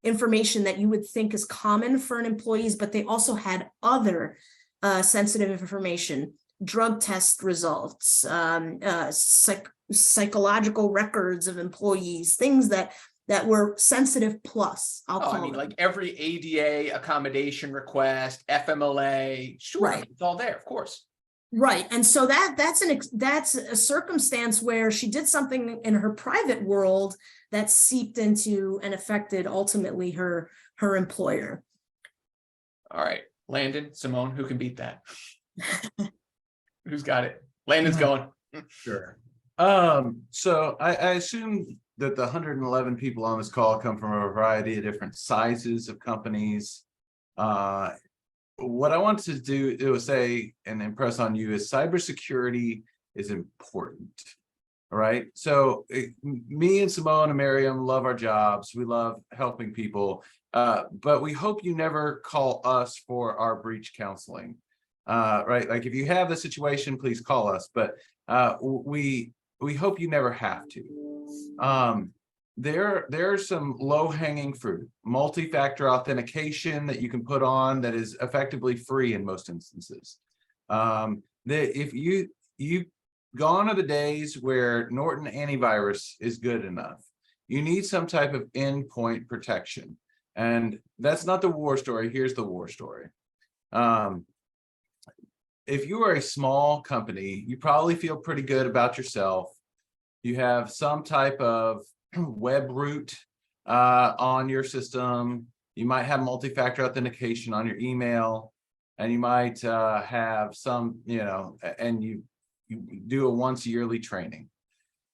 [SPEAKER 3] information that you would think is common for an employees, but they also had other sensitive information, drug test results, psychological records of employees, things that were sensitive plus.
[SPEAKER 1] Like every ADA accommodation request, FMLA, sure,
[SPEAKER 3] right.
[SPEAKER 1] It's all there, of course.
[SPEAKER 3] Right. And so that's a circumstance where she did something in her private world that seeped into and affected ultimately her employer.
[SPEAKER 1] All right, Landon, Simone, who can beat that? Who's got it? Landon's going.
[SPEAKER 4] Sure. So I assume that the 111 people on this call come from a variety of different sizes of companies. What I want to do is say and impress on you is cybersecurity is important. All right. So me and Simone and Maryam love our jobs. We love helping people, but we hope you never call us for our breach counseling. Right. Like if you have the situation, please call us. But we hope you never have to. There's some low-hanging fruit, multi-factor authentication that you can put on that is effectively free in most instances. If you've gone are the days where Norton antivirus is good enough. You need some type of endpoint protection, and that's not the war story. Here's the war story. If you are a small company, you probably feel pretty good about yourself. You have some type of web root on your system. You might have multi-factor authentication on your email, and you might have some, and you do a once yearly training.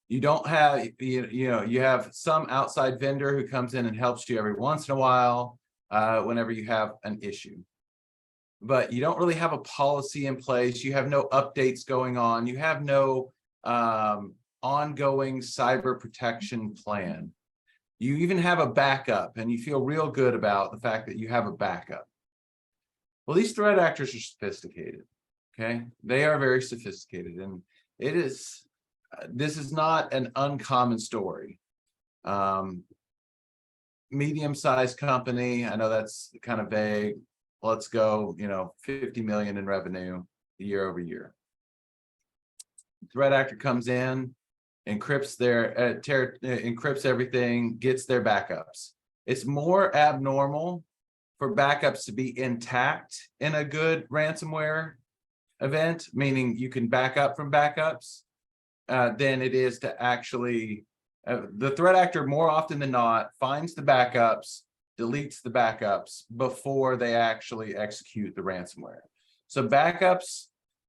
[SPEAKER 4] You don't have, you have some outside vendor who comes in and helps you every once in a while whenever you have an issue. But you don't really have a policy in place. You have no updates going on. You have no ongoing cyber protection plan. You even have a backup, and you feel real good about the fact that you have a backup. Well, these threat actors are sophisticated. Okay, they are very sophisticated, and this is not an uncommon story. Medium-sized company, I know that's kind of vague. Let's go, 50 million in revenue year over year. Threat actor comes in, encrypts encrypts everything, gets their backups. It's more abnormal for backups to be intact in a good ransomware event, meaning you can back up from backups, than it is to actually The threat actor more often than not finds the backups, deletes the backups before they actually execute the ransomware. So backups,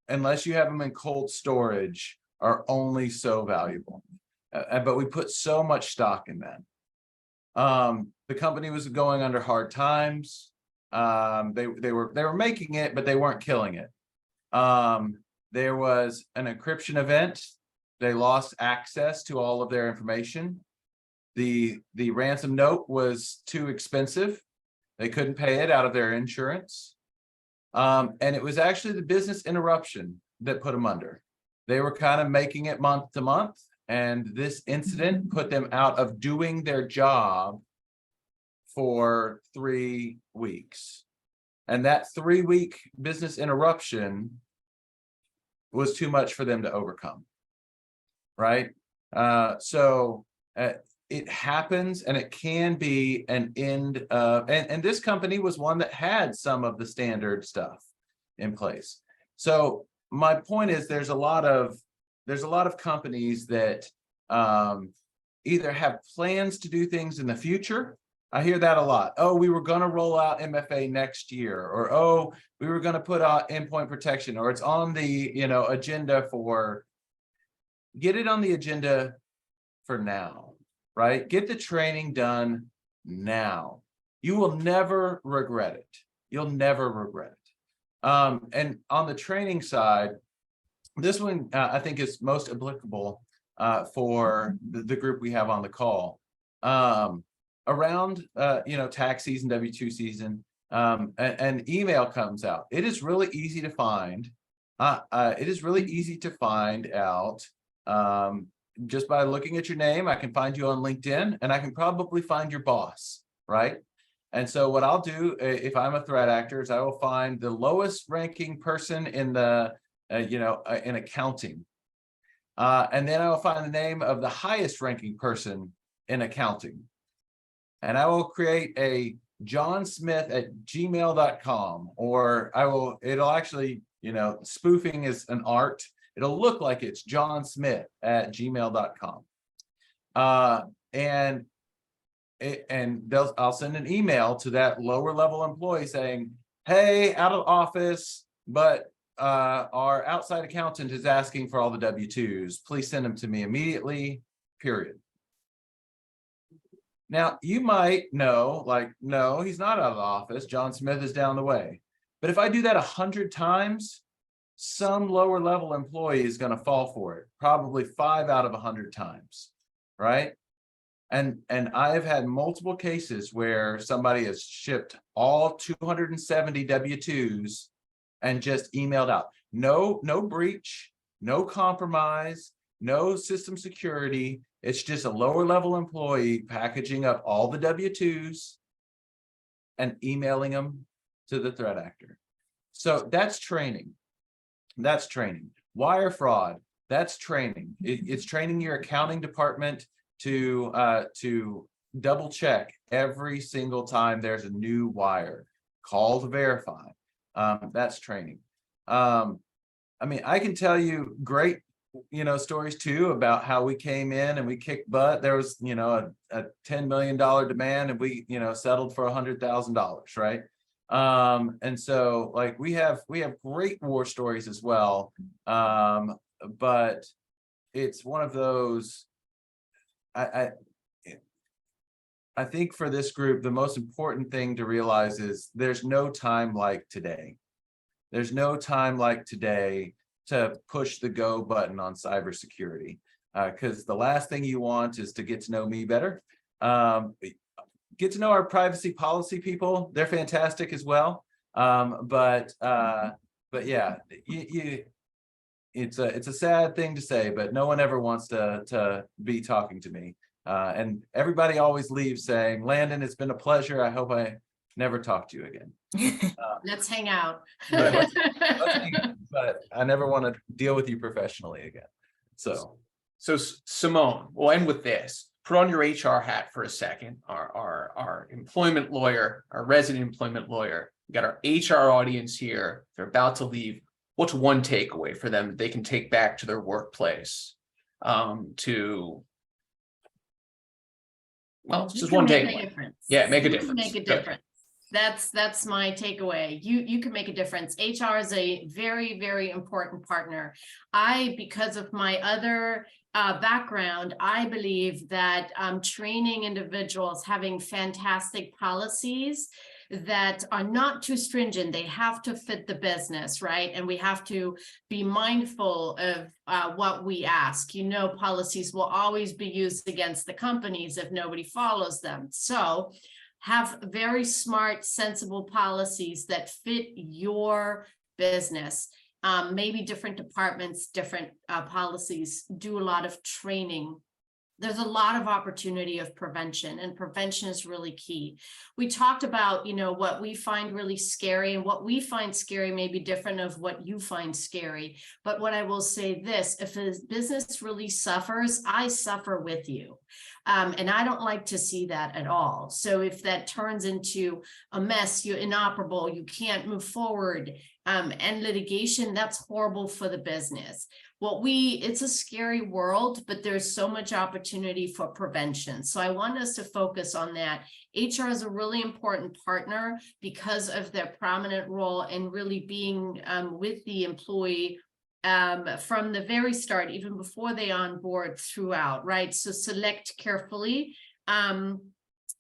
[SPEAKER 4] unless you have them in cold storage, are only so valuable. But we put so much stock in that. The company was going under hard times. They were making it, but they weren't killing it. There was an encryption event. They lost access to all of their information. The ransom note was too expensive. They couldn't pay it out of their insurance. And it was actually the business interruption that put them under. They were kind of making it month to month, and this incident put them out of doing their job for 3 weeks. And that 3-week business interruption was too much for them to overcome. Right? So it happens, and it can be an end of, and this company was one that had some of the standard stuff in place. So my point is, there's a lot of companies that either have plans to do things in the future. I hear that a lot. Oh, we were going to roll out MFA next year, or oh, we were going to put out endpoint protection, or it's on the agenda for. Get it on the agenda for now, right? Get the training done now. You will never regret it. You'll never regret it. And on the training side, this one I think is most applicable for the group we have on the call. Around tax season, W-2 season, an email comes out. It is really easy to find. It is really easy to find out. Just by looking at your name. I can find you on LinkedIn, and I can probably find your boss, right? And so what I'll do if I'm a threat actor is I will find the lowest ranking person in the in accounting, and then I will find the name of the highest ranking person in accounting, and I will create a johnsmith@gmail.com, or it'll actually, spoofing is an art. It'll look like it's johnsmith@gmail.com. And I'll send an email to that lower level employee saying, hey, out of office, but our outside accountant is asking for all the W-2s. Please send them to me immediately, period. Now, you might know, no, he's not out of the office. John Smith is down the way. But if I do that 100 times, some lower level employee is going to fall for it, probably 5 out of 100 times, right? And I've had multiple cases where somebody has shipped all 270 W-2s and just emailed out. No breach, no compromise, no system security. It's just a lower level employee packaging up all the W-2s and emailing them to the threat actor. So that's training. That's training. Wire fraud, that's training. It's training your accounting department to double check every single time there's a new wire. Call to verify. That's training. I mean, I can tell you great, stories too about how we came in and we kicked butt. There was, a $10 million demand, and we, settled for $100,000, right? And so we have great war stories as well. But it's one of those, I think for this group, the most important thing to realize is there's no time like today. There's no time like today to push the go button on cybersecurity, because the last thing you want is to get to know me better. Get to know our privacy policy people. They're fantastic as well. But yeah, it's a sad thing to say, but no one ever wants to be talking to me. And everybody always leaves saying, Landon, it's been a pleasure. I hope I never talk to you again.
[SPEAKER 2] Let's hang out.
[SPEAKER 4] Let's hang out, but I never want to deal with you professionally again. So
[SPEAKER 1] Simone, we'll end with this. Put on your HR hat for a second. Our employment lawyer, our resident employment lawyer. We got our HR audience here. They're about to leave. What's one takeaway for them that they can take back to their workplace to Well, it's
[SPEAKER 2] You
[SPEAKER 1] just
[SPEAKER 2] can
[SPEAKER 1] one
[SPEAKER 2] make a
[SPEAKER 1] takeaway.
[SPEAKER 2] difference.
[SPEAKER 1] Yeah, make a
[SPEAKER 2] You can
[SPEAKER 1] difference.
[SPEAKER 2] Make a
[SPEAKER 1] Good.
[SPEAKER 2] difference. That's my takeaway. You can make a difference. HR is a very, very important partner. Because of my other background, I believe that training individuals, having fantastic policies that are not too stringent, they have to fit the business, right? And we have to be mindful of what we ask. Policies will always be used against the companies if nobody follows them. So have very smart, sensible policies that fit your business. Maybe different departments, different policies, do a lot of training. There's a lot of opportunity of prevention, and prevention is really key. We talked about, what we find really scary, and what we find scary may be different of what you find scary. But what I will say this, if a business really suffers, I suffer with you. And I don't like to see that at all. So if that turns into a mess, you're inoperable, you can't move forward, and litigation, that's horrible for the business. It's a scary world, but there's so much opportunity for prevention. So I want us to focus on that. HR is a really important partner because of their prominent role in really being with the employee from the very start, even before they onboard throughout, right? So select carefully,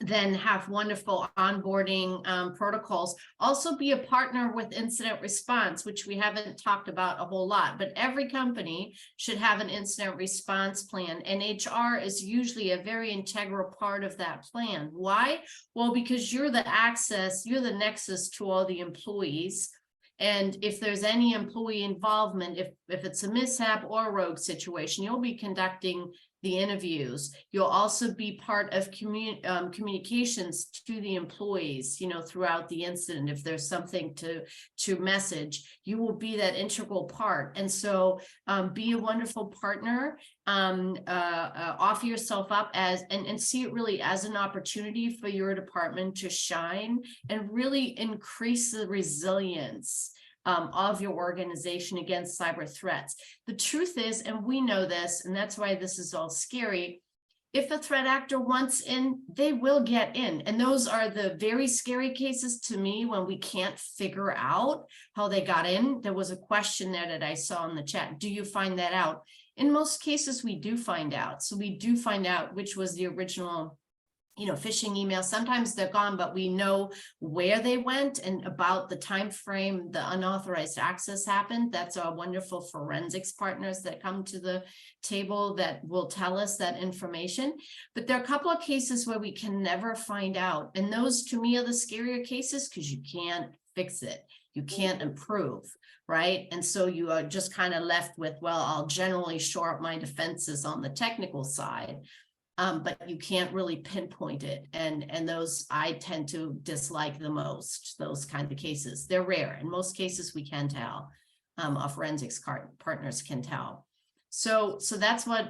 [SPEAKER 2] then have wonderful onboarding protocols. Also be a partner with incident response, which we haven't talked about a whole lot, but every company should have an incident response plan, and HR is usually a very integral part of that plan. Why? Well, because you're the nexus to all the employees. And if there's any employee involvement, if it's a mishap or a rogue situation, you'll be conducting the interviews. You'll also be part of communications to the employees, throughout the incident. If there's something to message, you will be that integral part. And so be a wonderful partner, offer yourself up and see it really as an opportunity for your department to shine and really increase the resilience of your organization against cyber threats. The truth is, and we know this, and that's why this is all scary, if a threat actor wants in, they will get in. And those are the very scary cases to me when we can't figure out how they got in. There was a question there that I saw in the chat. Do you find that out? In most cases, we do find out. So we do find out which was the original phishing email. Sometimes they're gone, but we know where they went and about the time frame the unauthorized access happened. That's our wonderful forensics partners that come to the table that will tell us that information. But there are a couple of cases where we can never find out. And those to me are the scarier cases because you can't fix it. You can't improve, right? And so you are just kind of left with, well, I'll generally shore up my defenses on the technical side. But you can't really pinpoint it. And those I tend to dislike the most, those kind of cases. They're rare. In most cases, we can tell. Our forensics partners can tell. So that's what,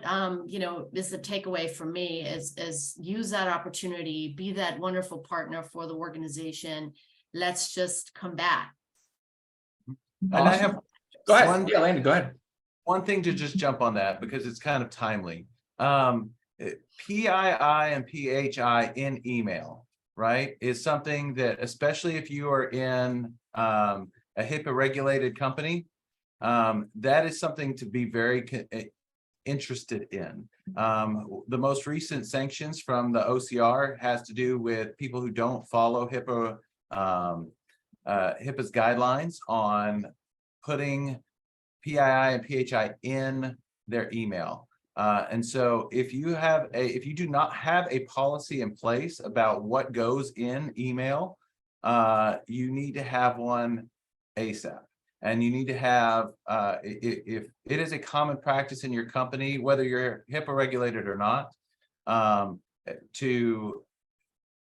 [SPEAKER 2] is the takeaway for me is use that opportunity, be that wonderful partner for the organization. Let's just combat.
[SPEAKER 4] And I have
[SPEAKER 1] Go ahead. Yeah, Landon, go ahead.
[SPEAKER 4] one thing to just jump on that because it's kind of timely. PII and PHI in email, right, is something that, especially if you are in a HIPAA regulated company, that is something to be very interested in. The most recent sanctions from the OCR has to do with people who don't follow HIPAA, HIPAA's guidelines on putting PII and PHI in their email. And so if you do not have a policy in place about what goes in email, you need to have one ASAP. And you need to have, if it is a common practice in your company, whether you're HIPAA regulated or not, to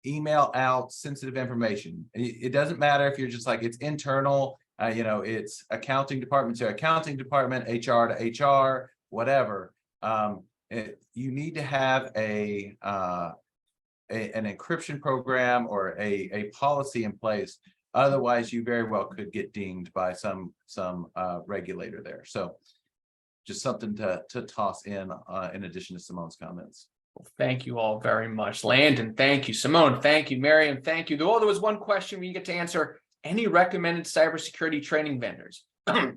[SPEAKER 4] email out sensitive information. It doesn't matter if you're just like, it's internal, it's accounting department to accounting department, HR to HR, whatever. You need to have an encryption program or a policy in place. Otherwise, you very well could get dinged by some regulator there. So just something to toss in addition to Simone's comments.
[SPEAKER 1] Well, thank you all very much. Landon, thank you. Simone, thank you. Maryam, thank you. Though there was one question we get to answer. Any recommended cybersecurity training vendors? I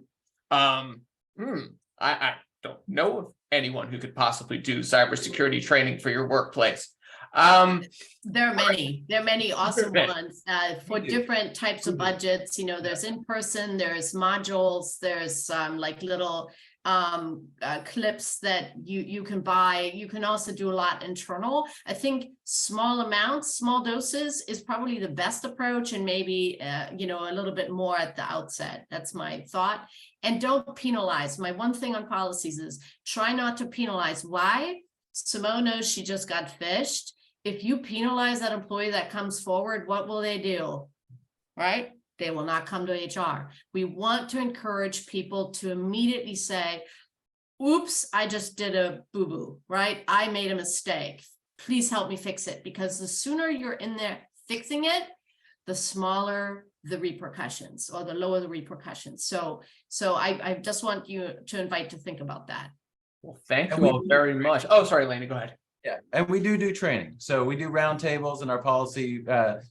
[SPEAKER 1] don't know of anyone who could possibly do cybersecurity training for your workplace.
[SPEAKER 2] There are many awesome
[SPEAKER 1] many.
[SPEAKER 2] ones for
[SPEAKER 4] Thank you.
[SPEAKER 2] different types of budgets. You know, there's in person, there's modules, there's like little clips that you can buy. You can also do a lot internal. I think small amounts, small doses is probably the best approach, and maybe you know, a little bit more at the outset. That's my thought. And don't penalize. My one thing on policies is try not to penalize. Why? Simone knows she just got phished. If you penalize that employee that comes forward, what will they do? Right? They will not come to HR. We want to encourage people to immediately say, oops, I just did a boo-boo, right? I made a mistake. Please help me fix it. Because the sooner you're in there fixing it, the smaller the repercussions, or the lower the repercussions. So I just want you to invite to think about that.
[SPEAKER 1] Well, thank
[SPEAKER 4] And
[SPEAKER 1] you
[SPEAKER 4] we-
[SPEAKER 1] all very much. Oh, sorry, Landon, go ahead.
[SPEAKER 4] Yeah, and we do training. So we do roundtables in our policy,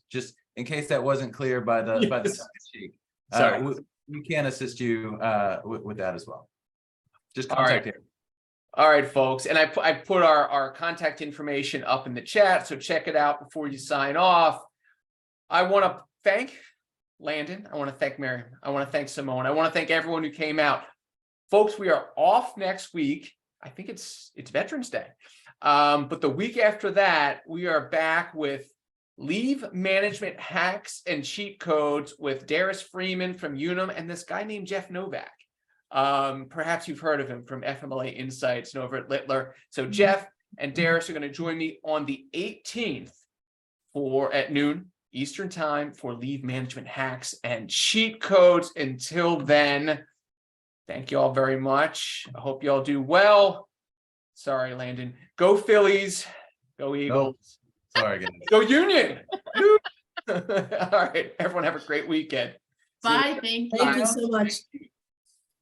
[SPEAKER 4] just in case that wasn't clear by the
[SPEAKER 1] Yes.
[SPEAKER 4] sheet.
[SPEAKER 1] Sorry.
[SPEAKER 4] We can assist you with that as well. Just
[SPEAKER 1] All right.
[SPEAKER 4] contact him.
[SPEAKER 1] All right, folks. And I put our contact information up in the chat, so check it out before you sign off. I want to thank Landon. I want to thank Maryam. I want to thank Simone. I want to thank everyone who came out. Folks, we are off next week. I think it's Veterans Day. But the week after that, we are back with leave management hacks and cheat codes with Darius Freeman from Unum and this guy named Jeff Novak. Perhaps you've heard of him from FMLA Insights and over at Littler. So Jeff and Darius are going to join me on the 18th at noon Eastern time for leave management hacks and cheat codes. Until then, thank you all very much. I hope you all do well. Sorry, Landon. Go Phillies. Go Eagles.
[SPEAKER 4] Sorry, guys.
[SPEAKER 1] Go Union. All right. Everyone have a great weekend. See you.
[SPEAKER 2] Bye. Thank you.
[SPEAKER 3] Thank you so much.